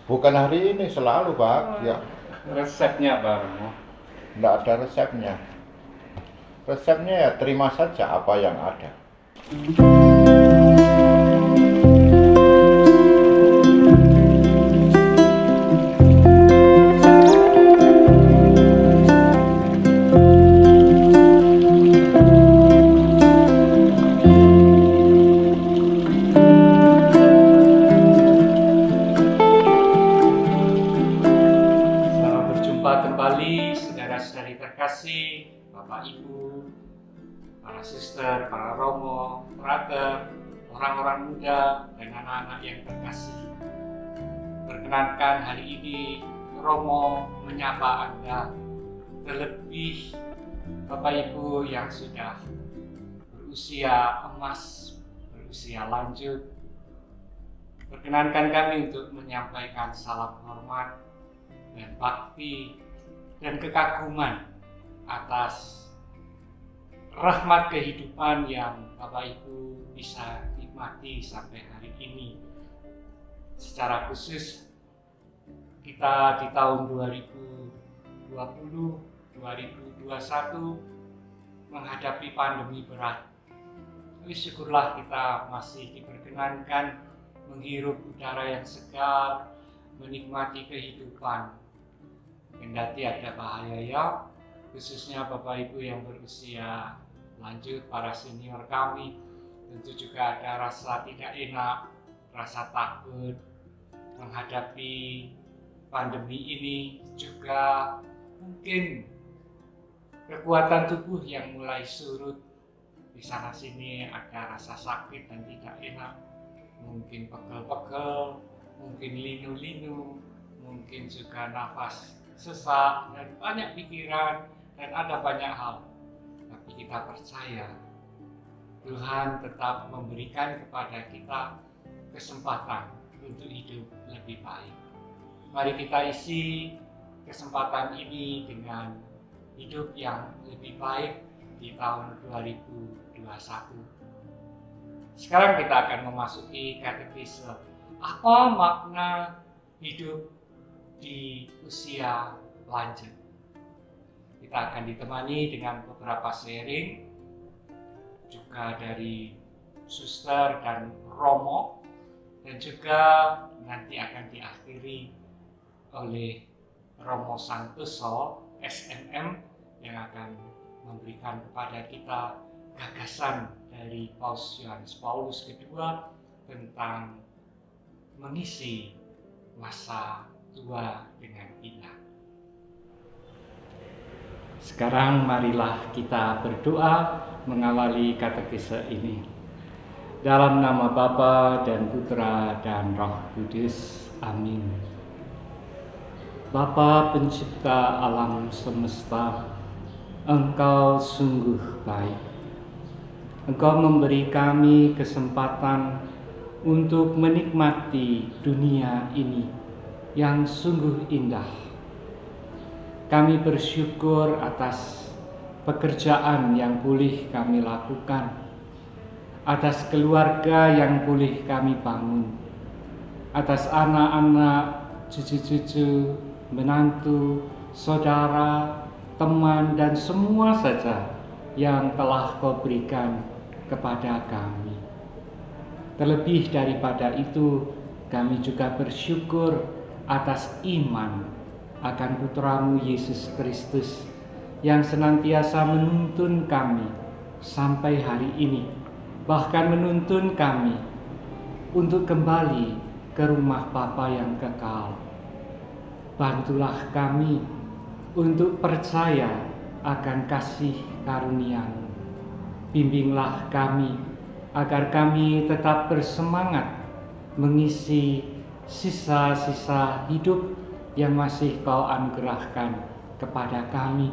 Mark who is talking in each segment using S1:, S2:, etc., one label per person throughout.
S1: Bukan hari ini, selalu bahagia.
S2: Resepnya apa, Romo?
S1: Tidak ada resepnya. Resepnya ya terima saja apa yang ada.
S2: Selamat berjumpa kembali, saudara-saudari terkasih, Bapak Ibu, para suster, para romo, brother, orang-orang muda, dan anak-anak yang terkasih. Perkenankan hari ini Romo menyapa Anda, terlebih Bapak Ibu yang sudah berusia emas, berusia lanjut. Perkenankan kami untuk menyampaikan salam hormat dan bakti dan kekaguman atas rahmat kehidupan yang Bapak Ibu bisa nikmati sampai hari ini. Secara khusus kita di tahun 2020-2021 menghadapi pandemi berat. Tapi syukurlah kita masih diperkenankan menghirup udara yang segar, menikmati kehidupan. Kendati ada bahaya ya, khususnya Bapak Ibu yang berusia lanjut, para senior kami, tentu juga ada rasa tidak enak, rasa takut menghadapi pandemi ini, juga mungkin kekuatan tubuh yang mulai surut. Di sana sini ada rasa sakit dan tidak enak, mungkin pegel-pegel, mungkin linu-linu, mungkin juga nafas sesak, dan banyak pikiran, dan ada banyak hal. Tapi kita percaya Tuhan tetap memberikan kepada kita kesempatan untuk hidup lebih baik. Mari kita isi kesempatan ini dengan hidup yang lebih baik di tahun 2021. Sekarang kita akan memasuki katekisme. Apa makna hidup di usia lanjut? Kita akan ditemani dengan beberapa sharing juga dari suster dan romo, dan juga nanti akan diakhiri oleh Romo Santoso SMM yang akan memberikan kepada kita gagasan dari Paus Yohanes Paulus II tentang mengisi masa tua dengan indah. Sekarang marilah kita berdoa mengawali katekese ini. Dalam nama Bapa dan Putra dan Roh Kudus. Amin. Bapa pencipta alam semesta, Engkau sungguh baik. Engkau memberi kami kesempatan untuk menikmati dunia ini yang sungguh indah. Kami bersyukur atas pekerjaan yang boleh kami lakukan, atas keluarga yang boleh kami bangun, atas anak-anak, cucu-cucu, menantu, saudara, teman, dan semua saja yang telah Kau berikan kepada kami. Terlebih daripada itu, kami juga bersyukur atas iman akan Putramu Yesus Kristus yang senantiasa menuntun kami sampai hari ini, bahkan menuntun kami untuk kembali ke rumah Bapa yang kekal. Bantulah kami untuk percaya akan kasih karunia-Mu. Bimbinglah kami agar kami tetap bersemangat mengisi sisa-sisa hidup yang masih Kau anugerahkan kepada kami.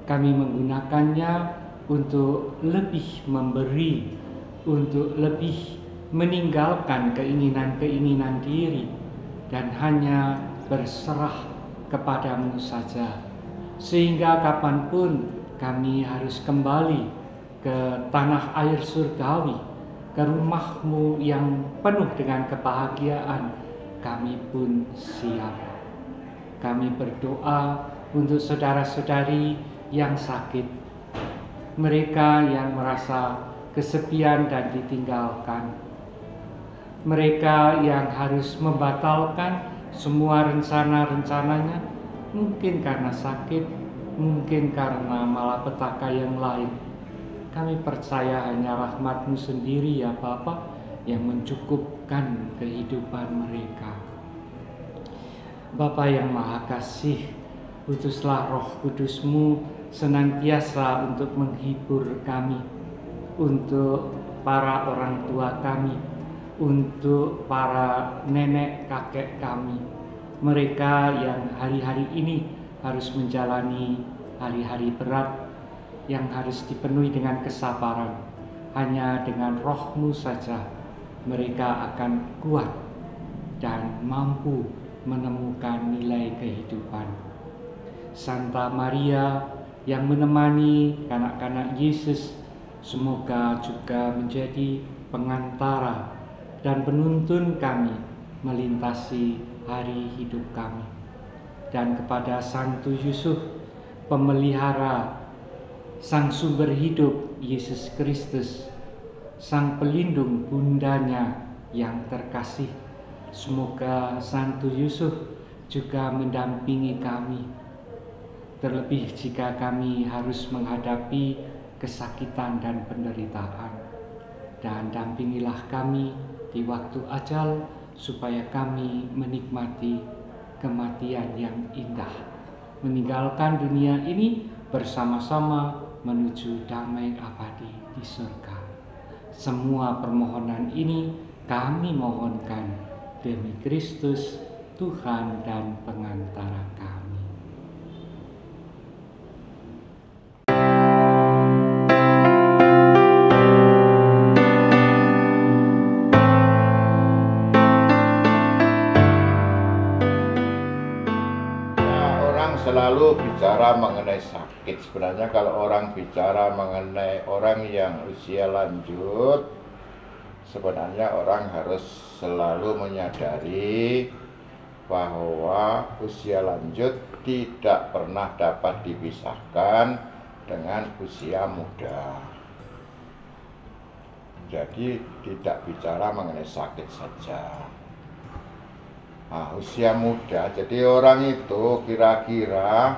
S2: Kami menggunakannya untuk lebih memberi, untuk lebih meninggalkan keinginan-keinginan diri, dan hanya berserah kepadamu saja. Sehingga kapanpun kami harus kembali ke tanah air surgawi, ke rumah-Mu yang penuh dengan kebahagiaan, kami pun siap. Kami berdoa untuk saudara-saudari yang sakit, mereka yang merasa kesepian dan ditinggalkan, mereka yang harus membatalkan semua rencana-rencananya, mungkin karena sakit, mungkin karena malapetaka yang lain. Kami percaya hanya rahmat-Mu sendiri ya Bapa yang mencukupkan kehidupan mereka. Bapa yang Maha Kasih, utuslah Roh Kudus-Mu senantiasa untuk menghibur kami, untuk para orang tua kami, untuk para nenek kakek kami, mereka yang hari-hari ini harus menjalani hari-hari berat, yang harus dipenuhi dengan kesabaran. Hanya dengan Roh-Mu saja mereka akan kuat dan mampu menemukan nilai kehidupan. Santa Maria yang menemani anak-anak Yesus, semoga juga menjadi pengantara dan penuntun kami melintasi hari hidup kami. Dan kepada Santo Yusuf, pemelihara Sang Sumber Hidup Yesus Kristus, Sang Pelindung bundanya yang terkasih, semoga Santo Yusuf juga mendampingi kami, terlebih jika kami harus menghadapi kesakitan dan penderitaan. Dan dampingilah kami di waktu ajal, supaya kami menikmati kematian yang indah, meninggalkan dunia ini bersama-sama menuju damai abadi di surga. Semua permohonan ini kami mohonkan demi Kristus, Tuhan dan pengantara kami.
S1: Selalu bicara mengenai sakit. Sebenarnya kalau orang bicara mengenai orang yang usia lanjut, sebenarnya orang harus selalu menyadari bahwa usia lanjut tidak pernah dapat dipisahkan dengan usia muda. Jadi tidak bicara mengenai sakit saja. Nah, usia muda, jadi orang itu kira-kira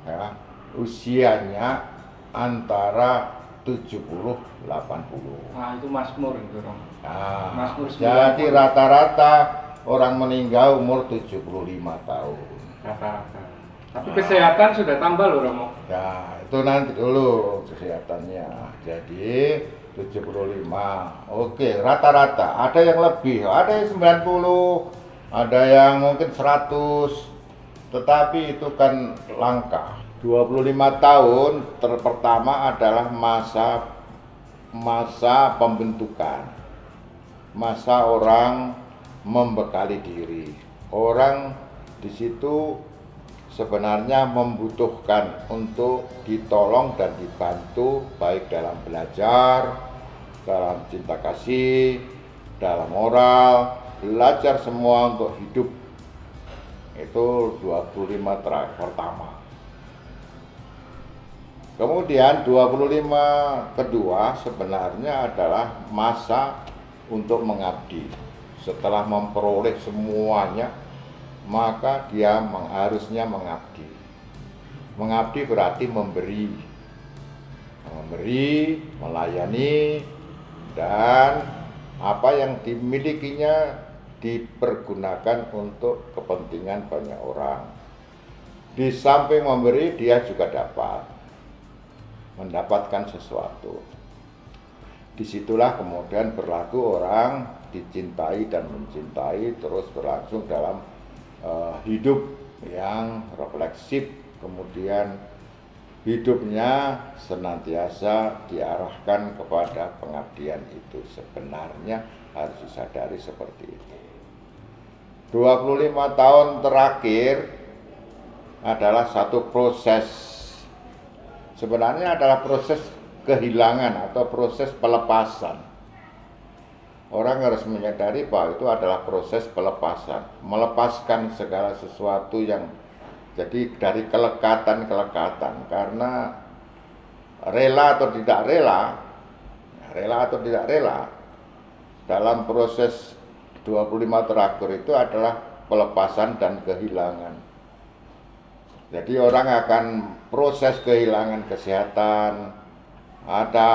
S1: ya, usianya antara 70-80.
S2: Nah, itu Mazmur itu, Rom.
S1: Nah,
S2: Mazmur 90.
S1: jadi rata-rata orang meninggal umur 75 tahun.
S2: Rata-rata. Tapi kesehatan sudah tambah loh, Romo.
S1: Ya, itu nanti dulu kesehatannya. Jadi 75. Oke, rata-rata. Ada yang lebih, ada yang 90. Ada yang mungkin 100, tetapi itu kan langka. 25 tahun pertama adalah masa pembentukan, masa orang membekali diri. Orang di situ sebenarnya membutuhkan untuk ditolong dan dibantu, baik dalam belajar, dalam cinta kasih, dalam moral, belajar semua untuk hidup. Itu 25 pertama. Kemudian 25 kedua sebenarnya adalah masa untuk mengabdi. Setelah memperoleh semuanya, maka dia harusnya mengabdi. Mengabdi berarti memberi, melayani, dan apa yang dimilikinya dipergunakan untuk kepentingan banyak orang. Di samping memberi, dia juga mendapatkan sesuatu. Disitulah kemudian berlaku orang dicintai dan mencintai, terus berlangsung dalam hidup yang refleksif, kemudian hidupnya senantiasa diarahkan kepada pengabdian itu. Sebenarnya harus disadari seperti itu. 25 tahun terakhir adalah satu proses, sebenarnya adalah proses kehilangan atau proses pelepasan. orang harus menyadari bahwa itu adalah proses pelepasan, melepaskan segala sesuatu yang jadi dari kelekatan-kelekatan, karena rela atau tidak rela, dalam proses 25 terakhir itu adalah pelepasan dan kehilangan. Jadi orang akan proses kehilangan kesehatan, ada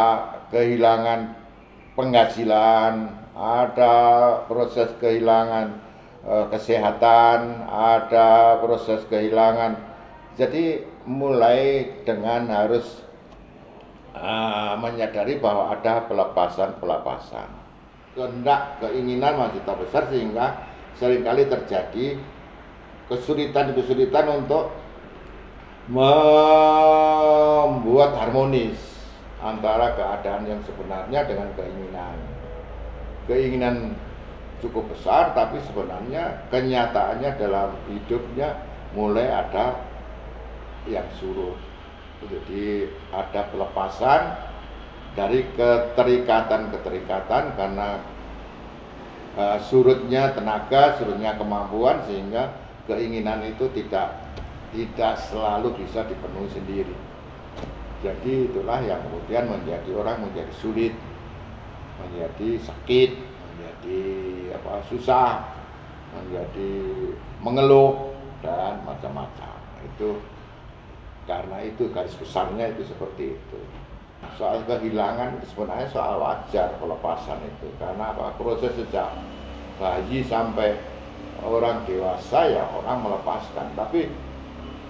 S1: kehilangan penghasilan, ada proses kehilangan kesehatan, ada proses kehilangan. Jadi mulai dengan harus menyadari bahwa ada pelepasan. Kehendak, keinginan masih terbesar sehingga seringkali terjadi kesulitan untuk membuat harmonis antara keadaan yang sebenarnya dengan keinginan. Keinginan cukup besar, tapi sebenarnya kenyataannya dalam hidupnya mulai ada yang surut. Jadi ada pelepasan dari keterikatan karena surutnya tenaga, surutnya kemampuan, sehingga keinginan itu tidak selalu bisa dipenuhi sendiri. Jadi itulah yang kemudian menjadi orang menjadi sulit, menjadi sakit, menjadi susah, menjadi mengeluh dan macam-macam. Itu karena itu garis besarnya itu seperti itu. Soal kehilangan itu sebenarnya soal wajar pelepasan itu, karena proses sejak bayi sampai orang dewasa ya orang melepaskan, tapi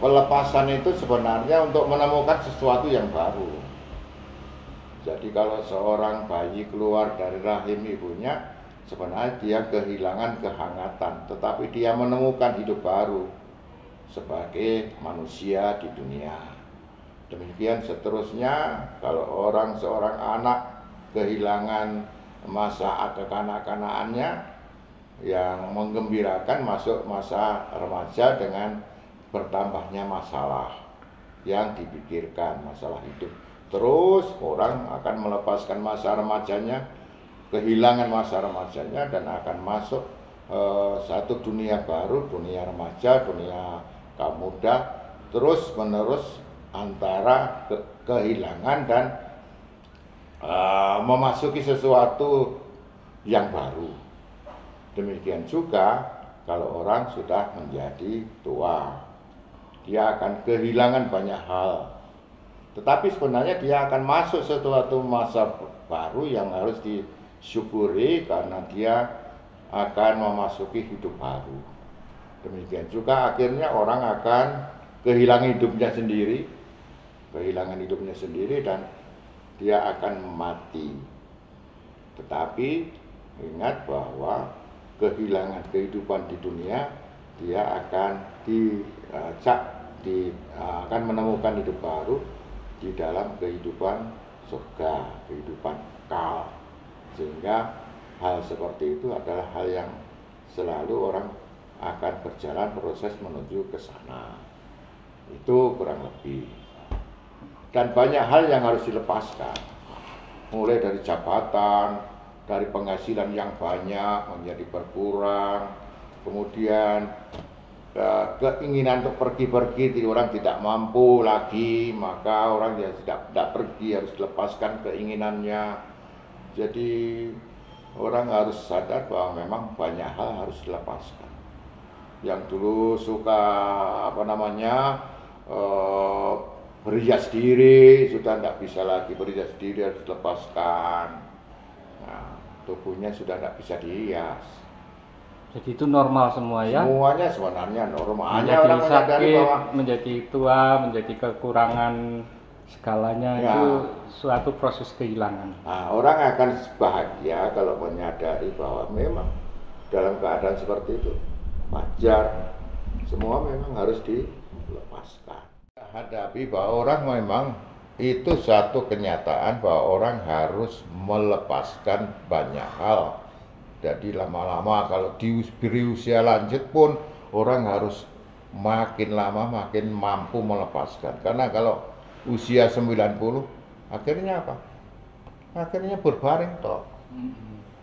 S1: pelepasan itu sebenarnya untuk menemukan sesuatu yang baru. Jadi kalau seorang bayi keluar dari rahim ibunya, sebenarnya dia kehilangan kehangatan, tetapi dia menemukan hidup baru sebagai manusia di dunia. Demikian seterusnya, kalau seorang anak kehilangan masa kekanak-kanakannya yang menggembirakan, masuk masa remaja dengan bertambahnya masalah yang dipikirkan, masalah hidup. Terus orang akan melepaskan masa remajanya, kehilangan masa remajanya, dan akan masuk satu dunia baru, dunia remaja, dunia kaum muda, terus menerus antara kehilangan dan memasuki sesuatu yang baru. Demikian juga kalau orang sudah menjadi tua, dia akan kehilangan banyak hal, tetapi sebenarnya dia akan masuk sesuatu masa baru yang harus disyukuri karena dia akan memasuki hidup baru. Demikian juga akhirnya orang akan kehilangan hidupnya sendiri dan dia akan mati. Tetapi ingat bahwa kehilangan kehidupan di dunia, dia akan akan menemukan hidup baru di dalam kehidupan surga, kehidupan kekal. Sehingga hal seperti itu adalah hal yang selalu orang akan berjalan proses menuju ke sana. Itu kurang lebih. Dan banyak hal yang harus dilepaskan. Mulai dari jabatan, dari penghasilan yang banyak menjadi berkurang, kemudian keinginan untuk pergi-pergi, orang tidak mampu lagi, maka orang yang tidak pergi harus dilepaskan keinginannya. Jadi orang harus sadar bahwa memang banyak hal harus dilepaskan. Yang dulu suka berhias diri, sudah tidak bisa lagi berhias diri, harus dilepaskan. Nah, tubuhnya sudah tidak bisa dihias.
S2: Jadi itu normal semua ya?
S1: Semuanya sebenarnya normal. Hanya
S2: Menjadi
S1: orang menyadari
S2: sakit,
S1: bahwa
S2: menjadi tua, menjadi kekurangan segalanya
S1: ya,
S2: itu suatu proses kehilangan.
S1: Nah, orang akan bahagia kalau menyadari bahwa memang dalam keadaan seperti itu wajar, semua memang harus dilepaskan. Hadapi bahwa orang memang itu satu kenyataan bahwa orang harus melepaskan banyak hal. Jadi lama-lama kalau diberi usia lanjut pun orang harus makin lama makin mampu melepaskan. Karena kalau usia 90 akhirnya apa? Akhirnya berbaring toh.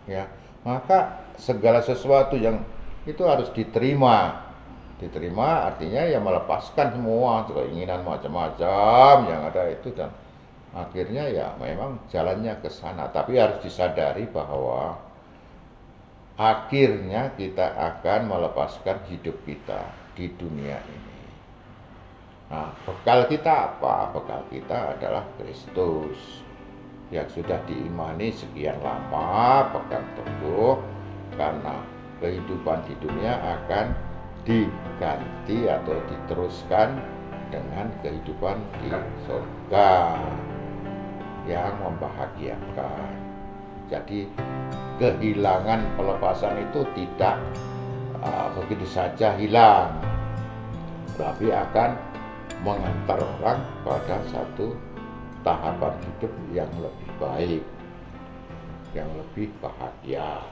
S1: Ya, maka segala sesuatu yang itu harus diterima. Diterima artinya ya melepaskan semua keinginan macam-macam yang ada itu, dan akhirnya ya memang jalannya ke sana. Tapi harus disadari bahwa akhirnya kita akan melepaskan hidup kita di dunia ini. Nah, bekal kita apa? Bekal kita adalah Kristus yang sudah diimani sekian lama, pegang teguh, karena kehidupan di dunia akan diganti atau diteruskan dengan kehidupan di surga yang membahagiakan. Jadi kehilangan pelepasan itu tidak begitu saja hilang, tapi akan mengantar orang pada satu tahapan hidup yang lebih baik, yang lebih bahagia.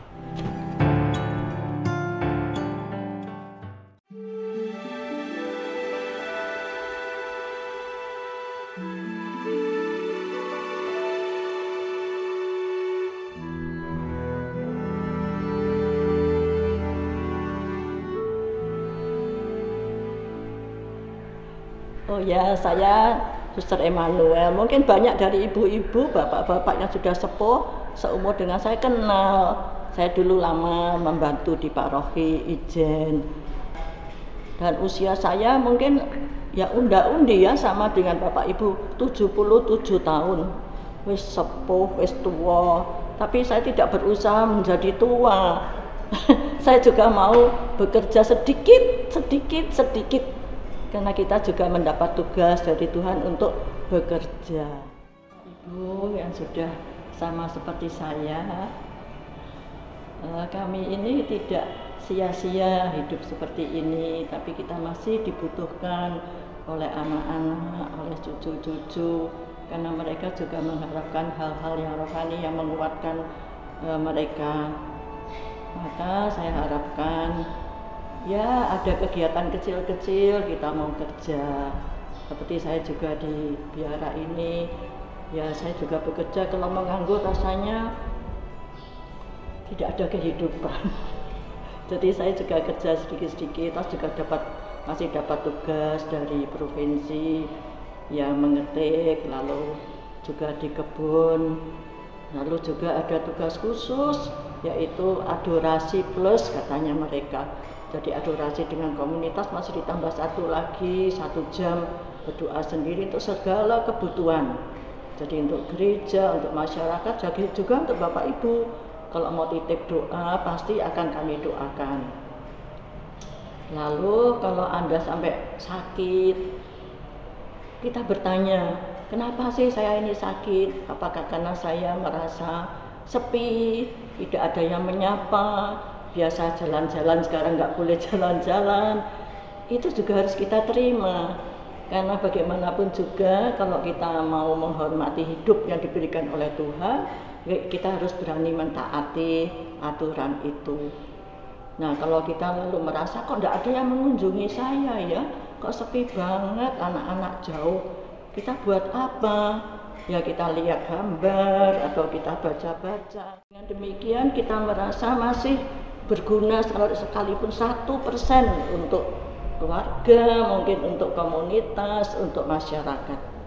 S3: Oh ya, saya Suster Emmanuel. Mungkin banyak dari ibu-ibu, bapak-bapak yang sudah sepuh seumur dengan saya kenal. Saya dulu lama membantu di paroki Ijen. Dan usia saya mungkin ya unda-undi ya, sama dengan bapak ibu, 77 tahun. Wis sepuh, wis tua. Tapi saya tidak berusaha menjadi tua. Saya juga mau bekerja sedikit, karena kita juga mendapat tugas dari Tuhan untuk bekerja. Ibu yang sudah sama seperti saya, kami ini tidak sia-sia hidup seperti ini, tapi kita masih dibutuhkan oleh anak-anak, oleh cucu-cucu, karena mereka juga mengharapkan hal-hal yang rohani yang menguatkan mereka. Maka saya harapkan ya ada kegiatan kecil-kecil, kita mau kerja. Seperti saya juga di biara ini, ya saya juga bekerja. Kalau menganggur rasanya tidak ada kehidupan. Jadi saya juga kerja sedikit-sedikit, terus juga masih dapat tugas dari provinsi, ya mengetik, lalu juga di kebun, lalu juga ada tugas khusus, yaitu adorasi plus katanya mereka. Jadi adorasi dengan komunitas masih ditambah satu lagi, 1 jam berdoa sendiri untuk segala kebutuhan. Jadi untuk gereja, untuk masyarakat, jadi juga untuk Bapak Ibu. Kalau mau titip doa pasti akan kami doakan. Lalu kalau Anda sampai sakit, kita bertanya, kenapa sih saya ini sakit? Apakah karena saya merasa sepi, tidak ada yang menyapa, biasa jalan-jalan sekarang nggak boleh jalan-jalan? Itu juga harus kita terima, karena bagaimanapun juga kalau kita mau menghormati hidup yang diberikan oleh Tuhan, kita harus berani mentaati aturan itu. Nah, kalau kita lalu merasa kok nggak ada yang mengunjungi saya ya, kok sepi banget, anak-anak jauh, kita buat apa? Ya kita lihat gambar atau kita baca-baca. Dengan demikian kita merasa masih berguna sekalipun 1% untuk keluarga, mungkin untuk komunitas, untuk masyarakat.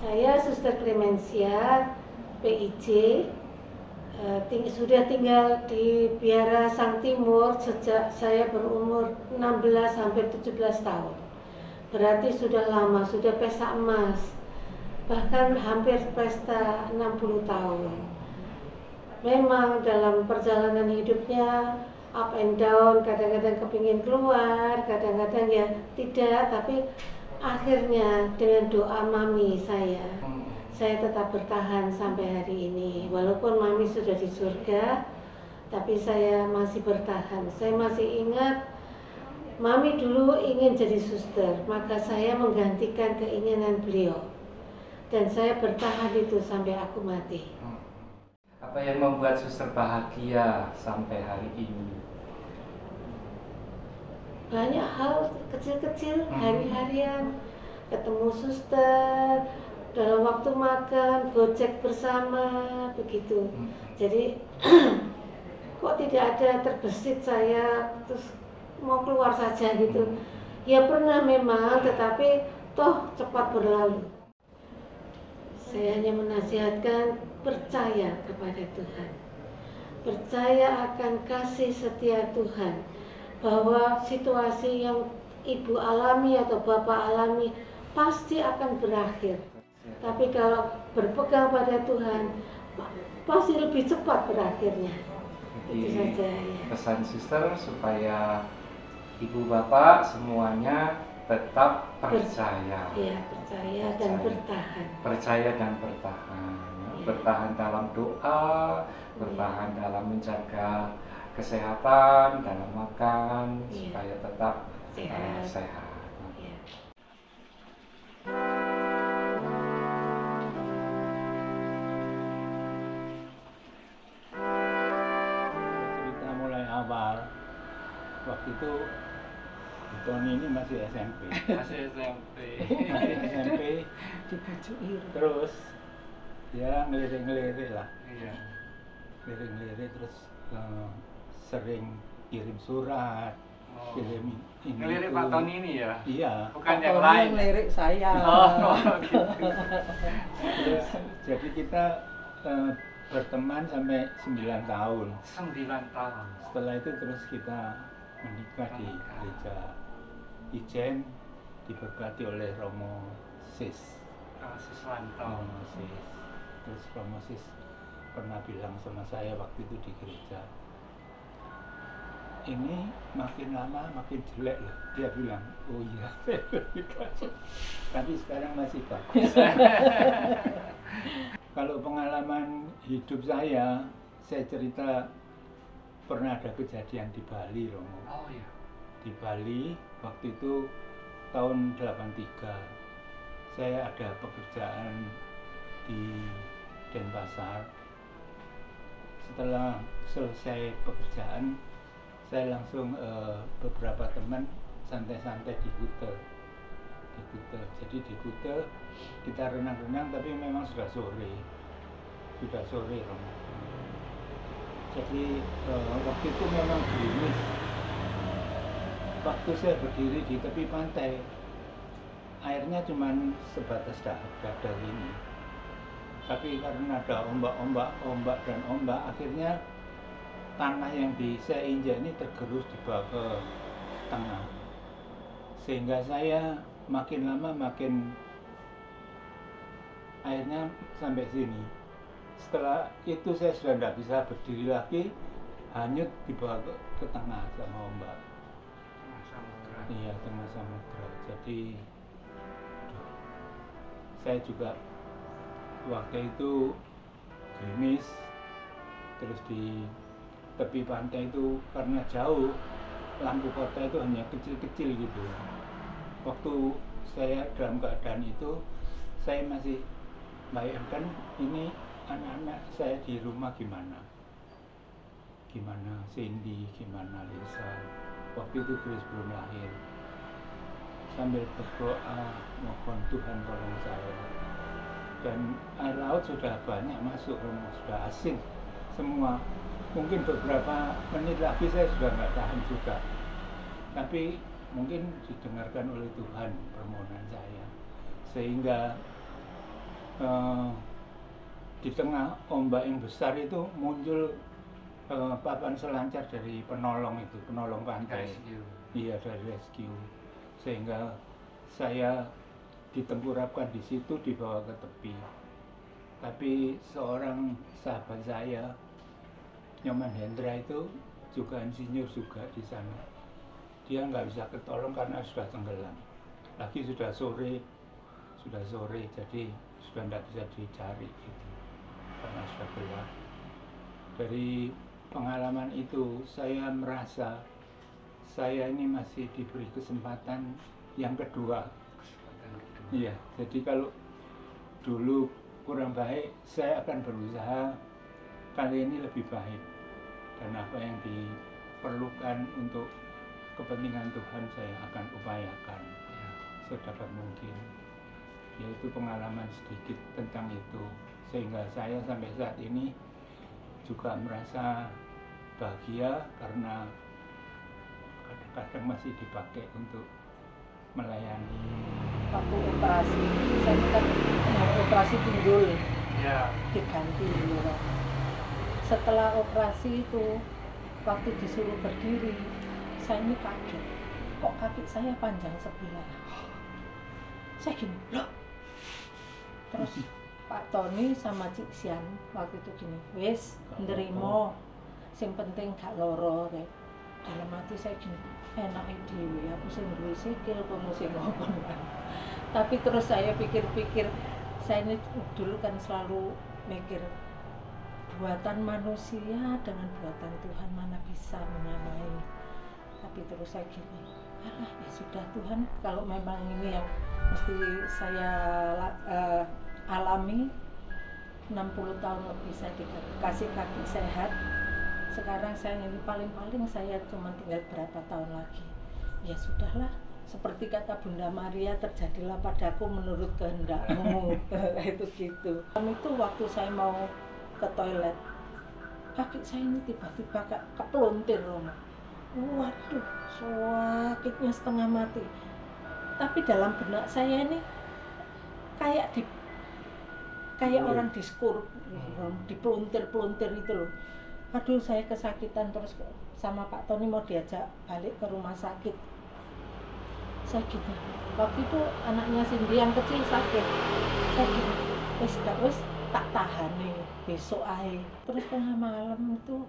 S4: Saya Suster Clemencia, PIJ, sudah tinggal di Biara Sang Timur sejak saya berumur 16 sampai 17 tahun. Berarti sudah lama, sudah pesta emas, bahkan hampir pesta 60 tahun. Memang dalam perjalanan hidupnya up and down, kadang-kadang kepingin keluar, kadang-kadang ya tidak, tapi akhirnya dengan doa mami saya tetap bertahan sampai hari ini. Walaupun mami sudah di surga, tapi saya masih bertahan. Saya masih ingat mami dulu ingin jadi suster, maka saya menggantikan keinginan beliau. Dan saya bertahan itu sampai aku mati.
S2: Apa yang membuat suster bahagia sampai hari ini?
S4: Banyak hal kecil-kecil, hari-harian. ketemu suster, dalam waktu makan, gojek bersama, begitu. Jadi kok tidak ada terbesit saya terus mau keluar saja gitu. Ya pernah memang, tetapi toh cepat berlalu. Saya hanya menasihatkan percaya kepada Tuhan. Percaya akan kasih setia Tuhan. Bahwa situasi yang ibu alami atau bapak alami pasti akan berakhir. Tapi kalau berpegang pada Tuhan, pasti lebih cepat berakhirnya. Itu saja ya.
S2: Pesan suster supaya ibu bapak semuanya tetap percaya.
S4: Iya, percaya dan bertahan.
S2: Percaya dan bertahan.
S4: Ya.
S2: Bertahan dalam doa, bertahan dalam menjaga kesehatan, dalam makan, supaya tetap sehat.
S4: Ya.
S5: Cerita mulai awal, waktu itu Tony ini masih SMP.
S2: Masih SMP.
S5: Masih SMP. Terus ya ngelirik-ngelirik lah.
S2: Iya.
S5: Ngelirik-ngelirik terus sering kirim surat, kirim ini.
S2: Ngelirik
S5: itu.
S2: Pak Tony ini ya?
S5: Iya.
S2: Bukan yang lain.
S3: Ngelirik saya.
S2: Oh, gitu.
S5: Terus, jadi kita berteman sampai 9 tahun.
S2: 9 tahun.
S5: Setelah itu terus kita menikah di gereja Ijen, diberkati oleh Romo Sis. Romo Sis. Terus Romo Sis pernah bilang sama saya waktu itu di gereja, ini makin lama makin jelek loh. Dia bilang, oh iya, tapi sekarang masih bagus. Kalau pengalaman hidup saya cerita pernah ada kejadian di Bali, Romo.
S2: Oh iya.
S5: Di Bali waktu itu tahun 83 saya ada pekerjaan di Denpasar. Setelah selesai pekerjaan saya langsung beberapa teman santai-santai di Kute. Jadi di Kute kita renang-renang, tapi memang sudah sore Romo. Jadi waktu itu memang gerimis. Waktu saya berdiri di tepi pantai, airnya cuma sebatas dada ini. Tapi karena ada ombak dan ombak, akhirnya tanah yang saya injak ini tergerus dibawa ke tengah. Sehingga saya makin lama makin airnya sampai sini. Setelah itu saya sudah tidak bisa berdiri lagi, hanyut dibawa ke tengah sama ombak. Iya, tengah samudra. Jadi saya juga waktu itu gerimis, terus di tepi pantai itu karena jauh, lampu kota itu hanya kecil-kecil gitu. Waktu saya dalam keadaan itu, saya masih bayangkan ini anak-anak saya di rumah gimana Cindy, gimana Lisa. Waktu itu Grace belum lahir. Sambil berdoa mohon Tuhan tolong saya. Dan air laut sudah banyak masuk, sudah asing semua. Mungkin beberapa menit lagi saya sudah nggak tahan juga. Tapi mungkin didengarkan oleh Tuhan permohonan saya. Sehingga di tengah ombak yang besar itu muncul papan selancar dari penolong pantai. Iya, dari rescue. Sehingga saya ditengkurapkan di situ, dibawa ke tepi. Tapi seorang sahabat saya, Nyoman Hendra itu juga insinyur juga di sana. Dia nggak bisa ketolong karena sudah tenggelam. Lagi sudah sore, jadi sudah nggak bisa dicari gitu, karena sudah gelap. Dari pengalaman itu saya merasa saya ini masih diberi kesempatan yang kedua. Iya, jadi kalau dulu kurang baik, saya akan berusaha kali ini lebih baik. Dan apa yang diperlukan untuk kepentingan Tuhan saya akan upayakan sedapat mungkin. yaitu pengalaman sedikit tentang itu, sehingga saya sampai saat ini juga merasa bahagia karena kadang-kadang masih dipakai untuk melayani.
S3: Waktu operasi, saya kan operasi pinggul,
S2: Ya.
S3: diganti dulu. Setelah operasi itu, waktu disuruh berdiri, saya ini kaget, kok kaki saya panjang sebelah. Saya gini, loh. Terus Pak Tony sama Cik Sian waktu itu gini, wis nderimo, sing penting gak loro rek. Dalam hati saya gini, enak dhewe aku sing duwe sikil kono sing ngopo. Tapi terus saya pikir-pikir, saya ini dulu kan selalu mikir buatan manusia dengan buatan Tuhan mana bisa menyamai. Tapi terus saya gini, alah ya sudah Tuhan, kalau memang ini yang mesti saya alami, 60 tahun lebih saya dikasih kaki sehat. Sekarang saya ini paling-paling saya cuma tinggal berapa tahun lagi. Ya sudahlah, seperti kata Bunda Maria, terjadilah padaku menurut kehendakmu. Itu gitu. Itu waktu saya mau ke toilet, kaki saya ini tiba-tiba kepelontir. Waduh, sakitnya setengah mati. Tapi dalam benak saya ini kayak orang diskur, dipeluntir-peluntir itu loh. Aduh, saya kesakitan terus sama Pak Tony mau diajak balik ke rumah sakit. Saya gini, waktu itu anaknya Cindy yang kecil sakit. Saya gini, wes tak tahan nih, besok aja. Terus tengah malam itu,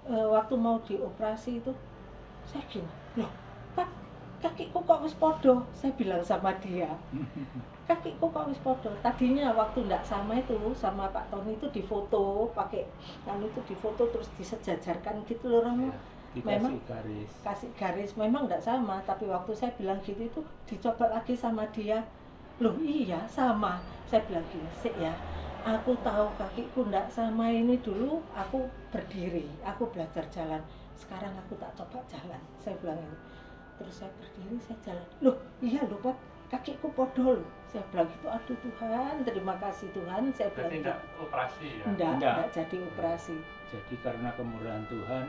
S3: waktu mau dioperasi itu, saya gini, loh Pak, kakiku kok wis podo. Saya bilang sama dia, kakiku kok wis podo. Tadinya waktu ndak sama itu, sama Pak Tony itu difoto, pakai itu difoto terus disejajarkan gitu loh Romo. Memang kasih garis, memang ndak sama. Tapi waktu saya bilang gitu itu dicoba lagi sama dia, loh iya sama. Saya bilang gini, sik ya, aku tahu kakiku ndak sama ini dulu, aku berdiri, aku belajar jalan. Sekarang aku tak coba jalan, saya bilang itu. Terus saya berdiri, saya jalan. Loh iya loh Pak, kakiku podo loh. Saya bilang gitu, aduh Tuhan, terima kasih Tuhan. Saya bilang
S2: Berarti
S3: gitu.
S2: tidak operasi ya?
S3: Enggak jadi operasi.
S5: Jadi karena kemurahan Tuhan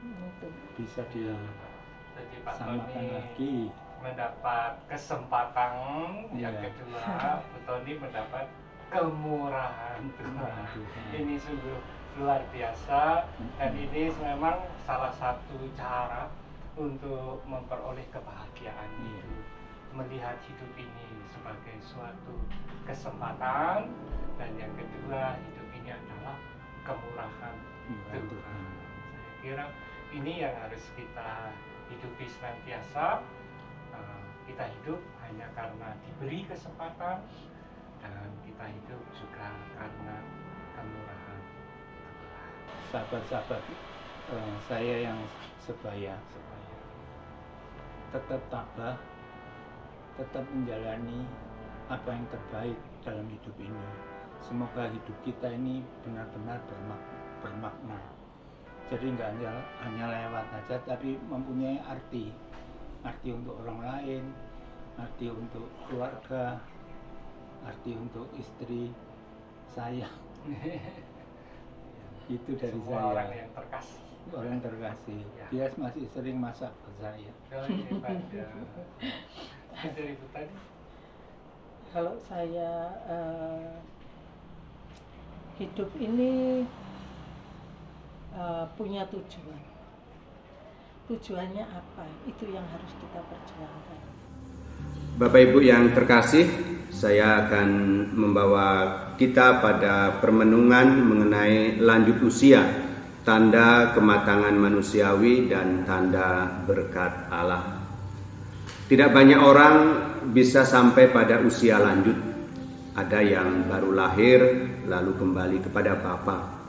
S3: Itu.
S5: bisa
S2: Jadi Pak
S5: disamakan
S2: Tony
S5: lagi.
S2: mendapat kesempatan, yang
S5: Iya.
S2: kedua Bu Tony mendapat kemurahan Tuhan. Ini sungguh luar biasa, dan ini memang salah satu cara untuk memperoleh kebahagiaan itu, melihat hidup ini sebagai suatu kesempatan, dan yang kedua hidup ini adalah kemurahan Tuhan. Saya kira ini yang harus kita hidupi senantiasa. Kita hidup hanya karena diberi kesempatan, dan kita hidup juga karena kemurahan Tuhan.
S5: Sahabat-sahabat saya yang sebaya, tetap tabah, tetap menjalani apa yang terbaik dalam hidup ini. Semoga hidup kita ini benar-benar bermakna. Jadi nggak hanya lewat aja, tapi mempunyai arti untuk orang lain, arti untuk keluarga, arti untuk istri saya. Itu dari
S2: Semua
S5: saya.
S2: orang yang terkasih.
S5: Orang terkasih.
S2: Ya.
S5: Dia masih sering masak buat saya.
S2: Oh, hebat ya. Dari Bu tadi.
S3: Kalau saya hidup ini punya tujuan. Tujuannya apa? Itu yang harus kita perjuangkan.
S6: Bapak Ibu yang terkasih, saya akan membawa kita pada permenungan mengenai lanjut usia, tanda kematangan manusiawi dan tanda berkat Allah. Tidak banyak orang bisa sampai pada usia lanjut. Ada yang baru lahir lalu kembali kepada Bapa.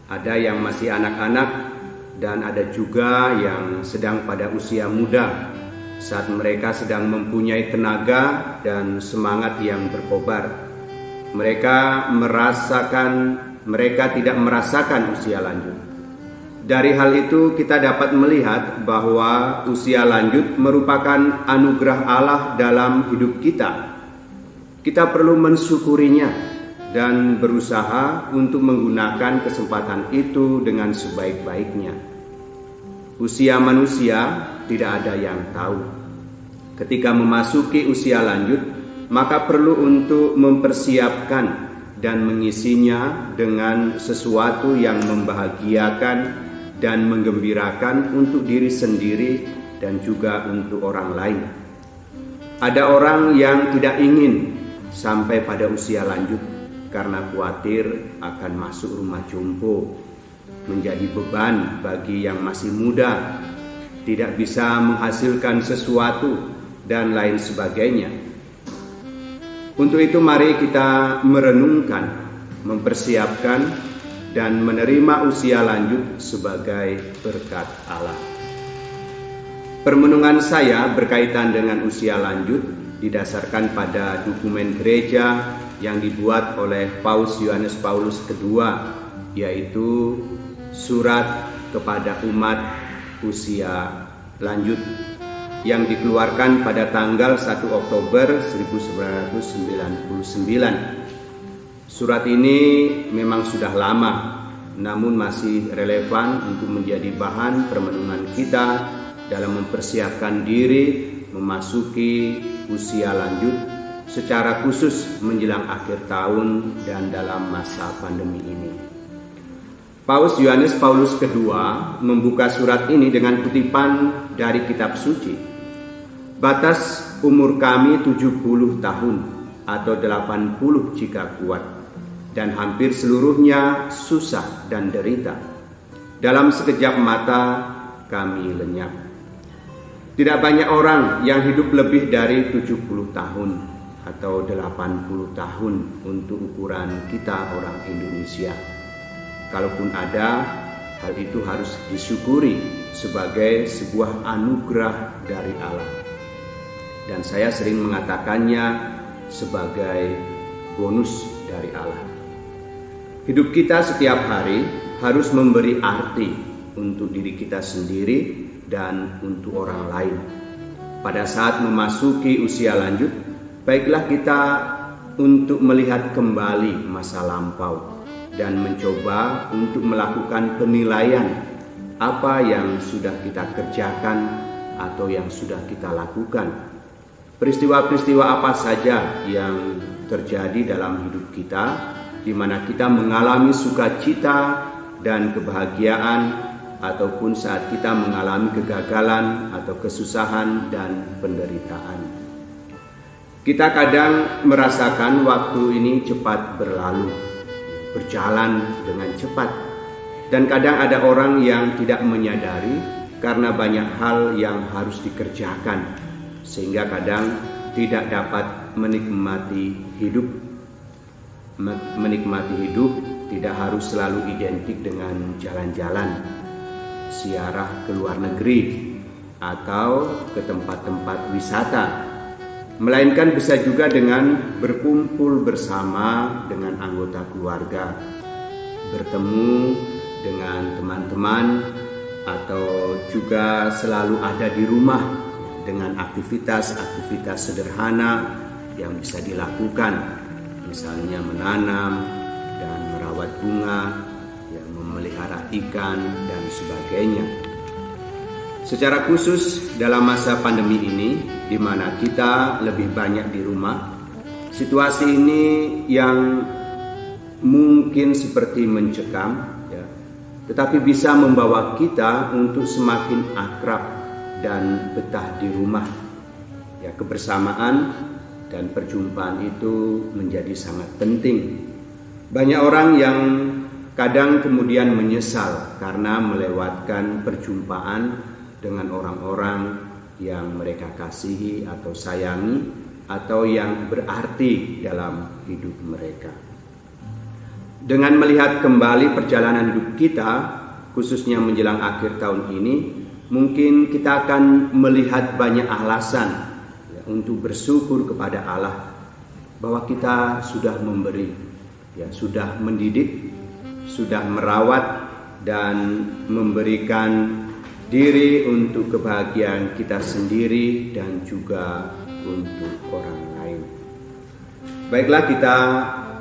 S6: Ada yang masih anak-anak, dan ada juga yang sedang pada usia muda, saat mereka sedang mempunyai tenaga dan semangat yang berkobar. Mereka tidak merasakan usia lanjut. Dari hal itu kita dapat melihat bahwa usia lanjut merupakan anugerah Allah dalam hidup kita. Kita perlu mensyukurinya dan berusaha untuk menggunakan kesempatan itu dengan sebaik-baiknya. Usia manusia tidak ada yang tahu. Ketika memasuki usia lanjut, maka perlu untuk mempersiapkan dan mengisinya dengan sesuatu yang membahagiakan dan menggembirakan untuk diri sendiri dan juga untuk orang lain. Ada orang yang tidak ingin sampai pada usia lanjut karena khawatir akan masuk rumah jompo, menjadi beban bagi yang masih muda, tidak bisa menghasilkan sesuatu, dan lain sebagainya. Untuk itu mari kita merenungkan, mempersiapkan, dan menerima usia lanjut sebagai berkat Allah. Permenungan saya berkaitan dengan usia lanjut didasarkan pada dokumen gereja yang dibuat oleh Paus Yohanes Paulus II, yaitu surat kepada umat usia lanjut yang dikeluarkan pada tanggal 1 Oktober 1999. Surat ini memang sudah lama, namun masih relevan untuk menjadi bahan permenungan kita dalam mempersiapkan diri memasuki usia lanjut, secara khusus menjelang akhir tahun dan dalam masa pandemi ini. Paus Yohanes Paulus II membuka surat ini dengan kutipan dari kitab suci. Batas umur kami 70 tahun atau 80 jika kuat, dan hampir seluruhnya susah dan derita. Dalam sekejap mata kami lenyap. Tidak banyak orang yang hidup lebih dari 70 tahun atau 80 tahun untuk ukuran kita orang Indonesia. Kalaupun ada, hal itu harus disyukuri sebagai sebuah anugerah dari Allah. Dan saya sering mengatakannya sebagai bonus dari Allah. Hidup kita setiap hari harus memberi arti untuk diri kita sendiri dan untuk orang lain. Pada saat memasuki usia lanjut, baiklah kita untuk melihat kembali masa lampau dan mencoba untuk melakukan penilaian apa yang sudah kita kerjakan atau yang sudah kita lakukan. Peristiwa-peristiwa apa saja yang terjadi dalam hidup kita, di mana kita mengalami sukacita dan kebahagiaan, ataupun saat kita mengalami kegagalan atau kesusahan dan penderitaan. Kita kadang merasakan waktu ini cepat berlalu, berjalan dengan cepat, dan kadang ada orang yang tidak menyadari karena banyak hal yang harus dikerjakan, sehingga kadang tidak dapat menikmati hidup. Menikmati hidup tidak harus selalu identik dengan jalan-jalan, ziarah ke luar negeri, atau ke tempat-tempat wisata, melainkan bisa juga dengan berkumpul bersama dengan anggota keluarga, bertemu dengan teman-teman, atau juga selalu ada di rumah dengan aktivitas-aktivitas sederhana yang bisa dilakukan, misalnya menanam dan merawat bunga, ya, memelihara ikan dan sebagainya. Secara khusus dalam masa pandemi ini, di mana kita lebih banyak di rumah, situasi ini yang mungkin seperti mencekam, ya, tetapi bisa membawa kita untuk semakin akrab dan betah di rumah. Ya, kebersamaan dan perjumpaan itu menjadi sangat penting. Banyak orang yang kadang kemudian menyesal karena melewatkan perjumpaan dengan orang-orang yang mereka kasihi atau sayangi, atau yang berarti dalam hidup mereka. Dengan melihat kembali perjalanan hidup kita, khususnya menjelang akhir tahun ini, mungkin kita akan melihat banyak alasan, ya, untuk bersyukur kepada Allah bahwa kita sudah memberi, ya, sudah mendidik, sudah merawat dan memberikan diri untuk kebahagiaan kita sendiri dan juga untuk orang lain. Baiklah, kita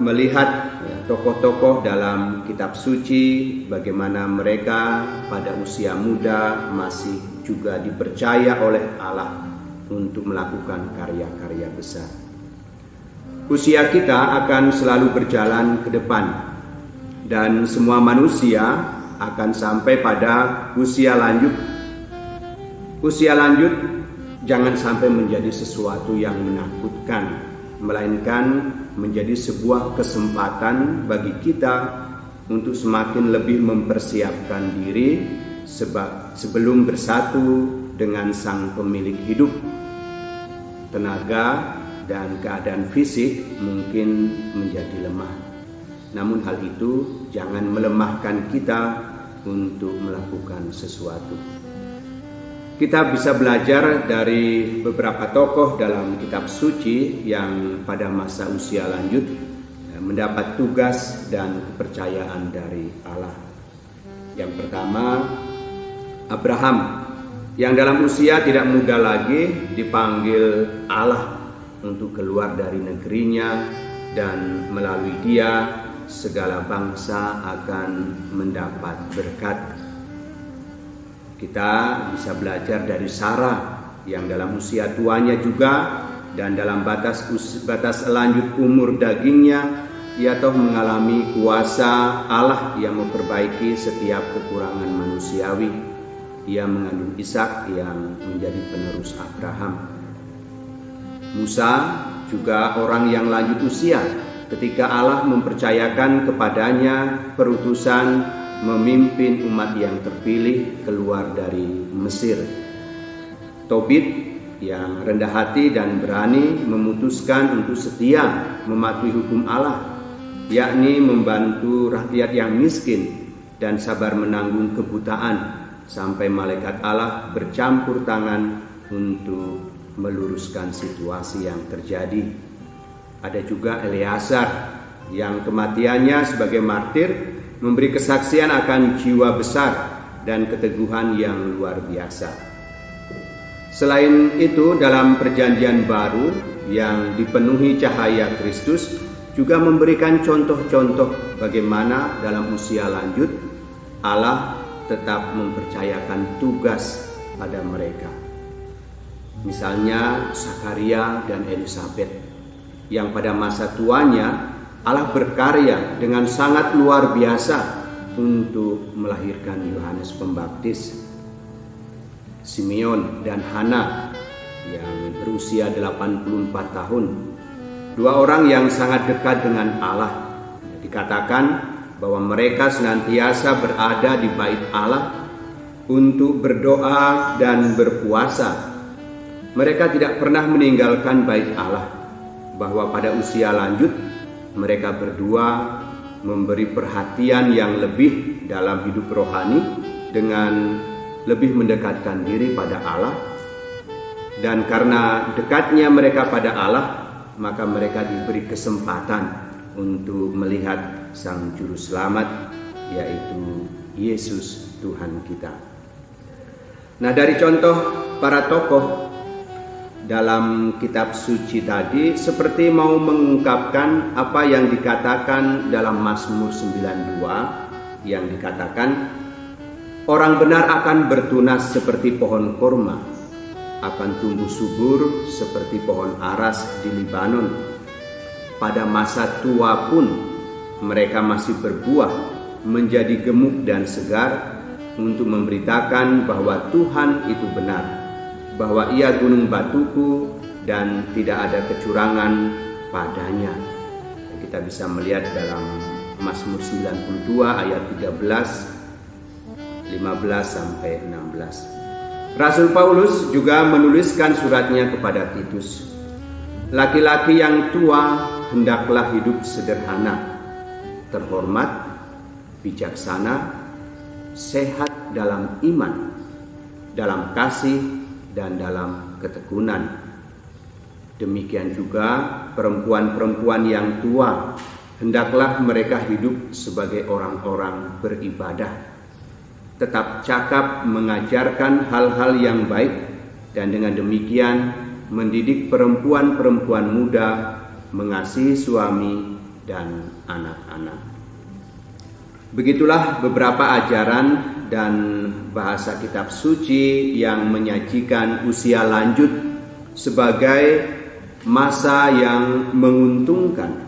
S6: melihat tokoh-tokoh dalam kitab suci, bagaimana mereka pada usia muda masih juga dipercaya oleh Allah untuk melakukan karya-karya besar. Usia kita akan selalu berjalan ke depan, dan semua manusia akan sampai pada usia lanjut. Usia lanjut jangan sampai menjadi sesuatu yang menakutkan, melainkan menjadi sebuah kesempatan bagi kita untuk semakin lebih mempersiapkan diri sebelum bersatu dengan Sang Pemilik hidup. Tenaga dan keadaan fisik mungkin menjadi lemah, namun hal itu jangan melemahkan kita untuk melakukan sesuatu. Kita bisa belajar dari beberapa tokoh dalam kitab suci yang pada masa usia lanjut mendapat tugas dan kepercayaan dari Allah. Yang pertama, Abraham, yang dalam usia tidak muda lagi dipanggil Allah untuk keluar dari negerinya, dan melalui dia segala bangsa akan mendapat berkat. Kita bisa belajar dari Sarah yang dalam usia tuanya juga dan dalam batas lanjut umur dagingnya, ia toh mengalami kuasa Allah yang memperbaiki setiap kekurangan manusiawi. Ia mengandung Ishak yang menjadi penerus Abraham. Musa juga orang yang lanjut usia ketika Allah mempercayakan kepadanya perutusan memimpin umat yang terpilih keluar dari Mesir. Tobit yang rendah hati dan berani memutuskan untuk setia mematuhi hukum Allah, yakni membantu rakyat yang miskin dan sabar menanggung kebutaan sampai malaikat Allah bercampur tangan untuk meluruskan situasi yang terjadi. Ada juga Eleazar yang kematiannya sebagai martir memberi kesaksian akan jiwa besar dan keteguhan yang luar biasa. Selain itu, dalam Perjanjian Baru yang dipenuhi cahaya Kristus juga memberikan contoh-contoh bagaimana dalam usia lanjut Allah tetap mempercayakan tugas pada mereka. Misalnya Zakaria dan Elisabet yang pada masa tuanya Allah berkarya dengan sangat luar biasa untuk melahirkan Yohanes Pembaptis. Simeon dan Hana yang berusia 84 tahun, dua orang yang sangat dekat dengan Allah. Dikatakan bahwa mereka senantiasa berada di bait Allah untuk berdoa dan berpuasa. Mereka tidak pernah meninggalkan bait Allah, bahwa pada usia lanjut mereka berdua memberi perhatian yang lebih dalam hidup rohani dengan lebih mendekatkan diri pada Allah. Dan karena dekatnya mereka pada Allah, maka mereka diberi kesempatan untuk melihat Sang Juru Selamat, yaitu Yesus Tuhan kita. Nah, dari contoh para tokoh dalam kitab suci tadi seperti mau mengungkapkan apa yang dikatakan dalam Mazmur 92 yang dikatakan, orang benar akan bertunas seperti pohon korma, akan tumbuh subur seperti pohon aras di Libanon. Pada masa tua pun mereka masih berbuah, menjadi gemuk dan segar untuk memberitakan bahwa Tuhan itu benar, bahwa Ia gunung batuku dan tidak ada kecurangan padanya. Kita bisa melihat dalam Mazmur 92 ayat 13, 15 sampai 16. Rasul Paulus juga menuliskan suratnya kepada Titus. Laki-laki yang tua hendaklah hidup sederhana, terhormat, bijaksana, sehat dalam iman, dalam kasih, dan dalam ketekunan. Demikian juga perempuan-perempuan yang tua, hendaklah mereka hidup sebagai orang-orang beribadah, tetap cakap mengajarkan hal-hal yang baik, dan dengan demikian mendidik perempuan-perempuan muda mengasihi suami dan anak-anak. Begitulah beberapa ajaran dan bahasa kitab suci yang menyajikan usia lanjut sebagai masa yang menguntungkan,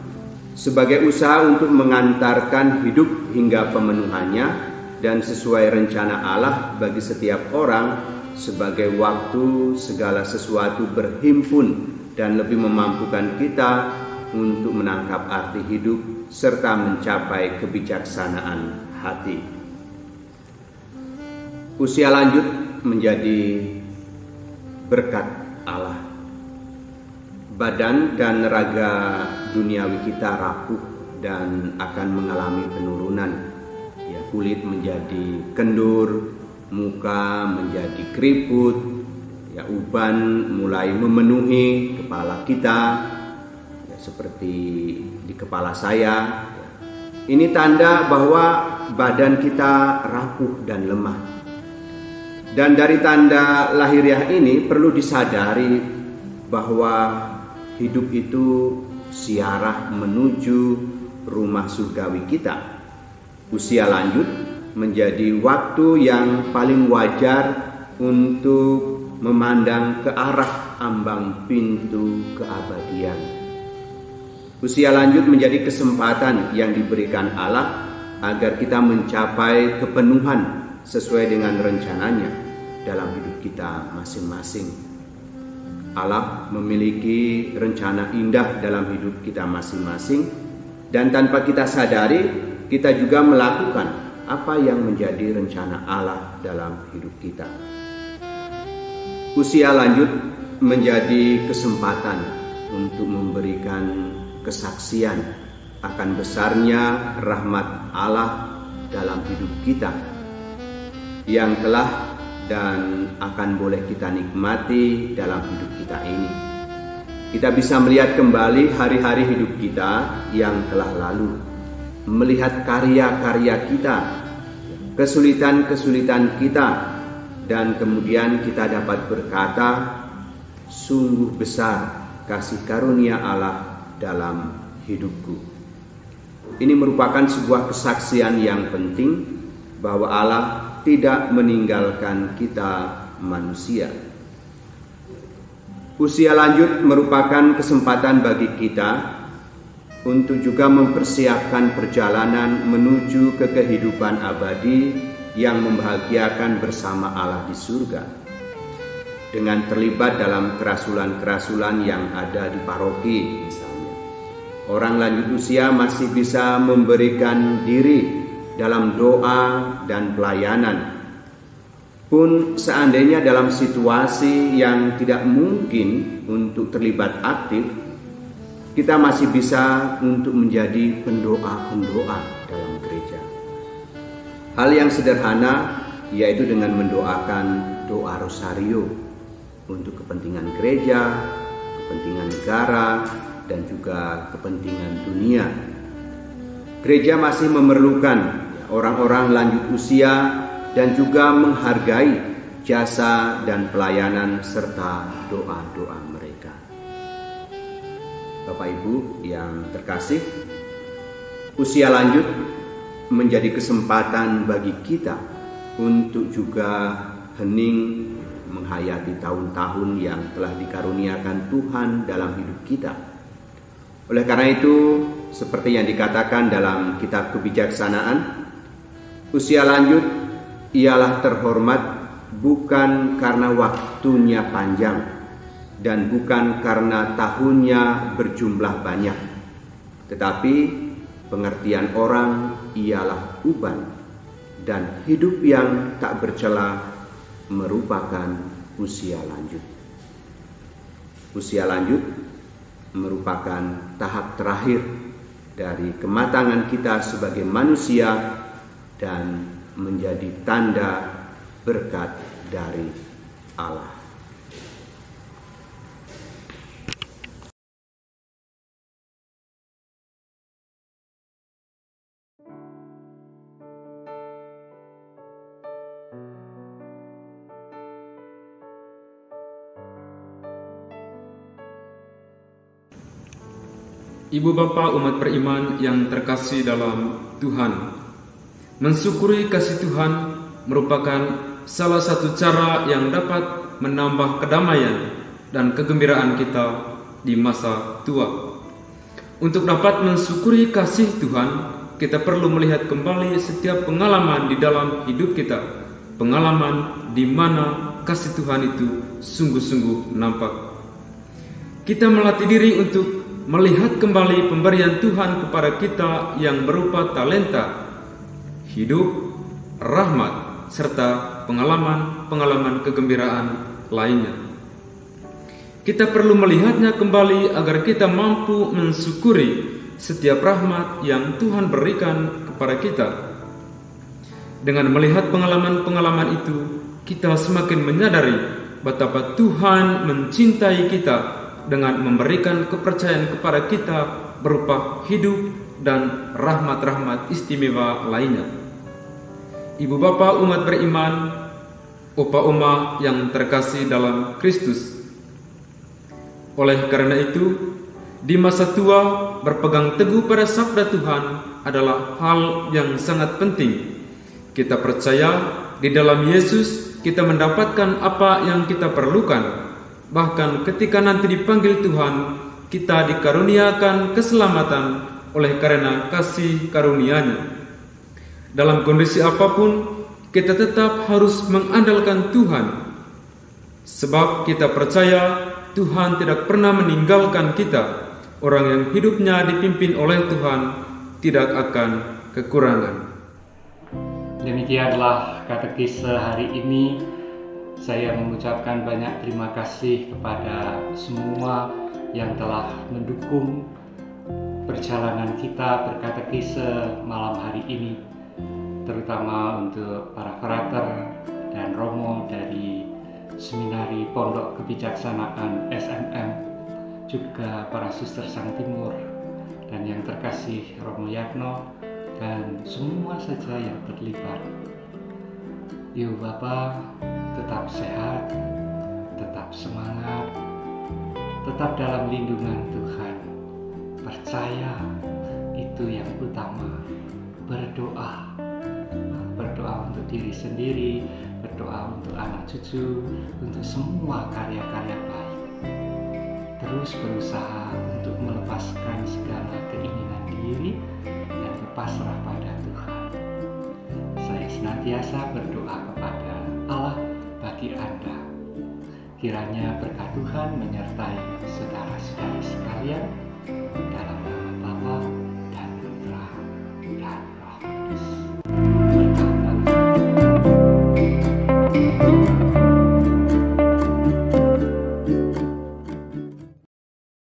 S6: sebagai usaha untuk mengantarkan hidup hingga pemenuhannya dan sesuai rencana Allah bagi setiap orang, sebagai waktu segala sesuatu berhimpun dan lebih memampukan kita untuk menangkap arti hidup serta mencapai kebijaksanaan hati. Usia lanjut menjadi berkat Allah. Badan dan raga duniawi kita rapuh dan akan mengalami penurunan. Ya, kulit menjadi kendur, muka menjadi keriput, ya, uban mulai memenuhi kepala kita, ya, seperti di kepala saya. Ini tanda bahwa badan kita rapuh dan lemah. Dan dari tanda lahiriah ini perlu disadari bahwa hidup itu siarah menuju rumah surgawi kita. Usia lanjut menjadi waktu yang paling wajar untuk memandang ke arah ambang pintu keabadian. Usia lanjut menjadi kesempatan yang diberikan Allah agar kita mencapai kepenuhan sesuai dengan rencananya dalam hidup kita masing-masing. Allah memiliki rencana indah dalam hidup kita masing-masing, dan tanpa kita sadari, kita juga melakukan apa yang menjadi rencana Allah dalam hidup kita. Usia lanjut menjadi kesempatan untuk memberikan kesaksian akan besarnya rahmat Allah dalam hidup kita yang telah dan akan boleh kita nikmati dalam hidup kita ini. Kita bisa melihat kembali hari-hari hidup kita yang telah lalu, melihat karya-karya kita, kesulitan-kesulitan kita, dan kemudian kita dapat berkata, sungguh besar kasih karunia Allah dalam hidupku. Ini merupakan sebuah kesaksian yang penting bahwa Allah tidak meninggalkan kita manusia. Usia lanjut merupakan kesempatan bagi kita untuk juga mempersiapkan perjalanan menuju ke kehidupan abadi yang membahagiakan bersama Allah di surga. Dengan terlibat dalam kerasulan-kerasulan yang ada di paroki misalnya, orang lanjut usia masih bisa memberikan diri dalam doa dan pelayanan. Pun seandainya dalam situasi yang tidak mungkin untuk terlibat aktif, kita masih bisa untuk menjadi pendoa-pendoa dalam gereja. Hal yang sederhana yaitu dengan mendoakan doa rosario untuk kepentingan gereja, kepentingan negara, dan juga kepentingan dunia. Gereja masih memerlukan orang-orang lanjut usia dan juga menghargai jasa dan pelayanan serta doa-doa mereka. Bapak Ibu yang terkasih, usia lanjut menjadi kesempatan bagi kita untuk juga hening menghayati tahun-tahun yang telah dikaruniakan Tuhan dalam hidup kita. Oleh karena itu, seperti yang dikatakan dalam kitab Kebijaksanaan, usia lanjut ialah terhormat bukan karena waktunya panjang dan bukan karena tahunnya berjumlah banyak, tetapi pengertian orang ialah uban, dan hidup yang tak bercela merupakan usia lanjut. Usia lanjut merupakan tahap terakhir dari kematangan kita sebagai manusia dan menjadi tanda berkat dari Allah.
S7: Ibu Bapa umat beriman yang terkasih dalam Tuhan, mensyukuri kasih Tuhan merupakan salah satu cara yang dapat menambah kedamaian dan kegembiraan kita di masa tua. Untuk dapat mensyukuri kasih Tuhan, kita perlu melihat kembali setiap pengalaman di dalam hidup kita, pengalaman di mana kasih Tuhan itu sungguh-sungguh nampak. Kita melatih diri untuk melihat kembali pemberian Tuhan kepada kita yang berupa talenta, hidup, rahmat, serta pengalaman-pengalaman kegembiraan lainnya. Kita perlu melihatnya kembali agar kita mampu mensyukuri setiap rahmat yang Tuhan berikan kepada kita. Dengan melihat pengalaman-pengalaman itu, kita semakin menyadari betapa Tuhan mencintai kita dengan memberikan kepercayaan kepada kita berupa hidup dan rahmat-rahmat istimewa lainnya. Ibu bapa umat beriman, opa oma yang terkasih dalam Kristus. Oleh karena itu, di masa tua berpegang teguh pada sabda Tuhan adalah hal yang sangat penting. Kita percaya di dalam Yesus kita mendapatkan apa yang kita perlukan. Bahkan ketika nanti dipanggil Tuhan, kita dikaruniakan keselamatan oleh karena kasih karunia-Nya. Dalam kondisi apapun, kita tetap harus mengandalkan Tuhan. Sebab kita percaya Tuhan tidak pernah meninggalkan kita. Orang yang hidupnya dipimpin oleh Tuhan tidak akan kekurangan.
S2: Demikianlah katekise hari ini. Saya mengucapkan banyak terima kasih kepada semua yang telah mendukung perjalanan kita berkatekise malam hari ini, terutama untuk para frater dan romo dari Seminari Pondok Kebijaksanaan SMM, juga para suster Sang Timur, dan yang terkasih Romo Yatno, dan semua saja yang terlibat. Yuk Bapak, tetap sehat, tetap semangat, tetap dalam lindungan Tuhan. Percaya, itu yang utama. Berdoa, berdoa untuk diri sendiri, berdoa untuk anak cucu, untuk semua karya-karya baik. Terus berusaha untuk melepaskan segala keinginan diri dan berpasrah pada Tuhan. Saya senantiasa berdoa kepada Allah bagi Anda. Kiranya berkat Tuhan menyertai saudara-saudari sekalian dalam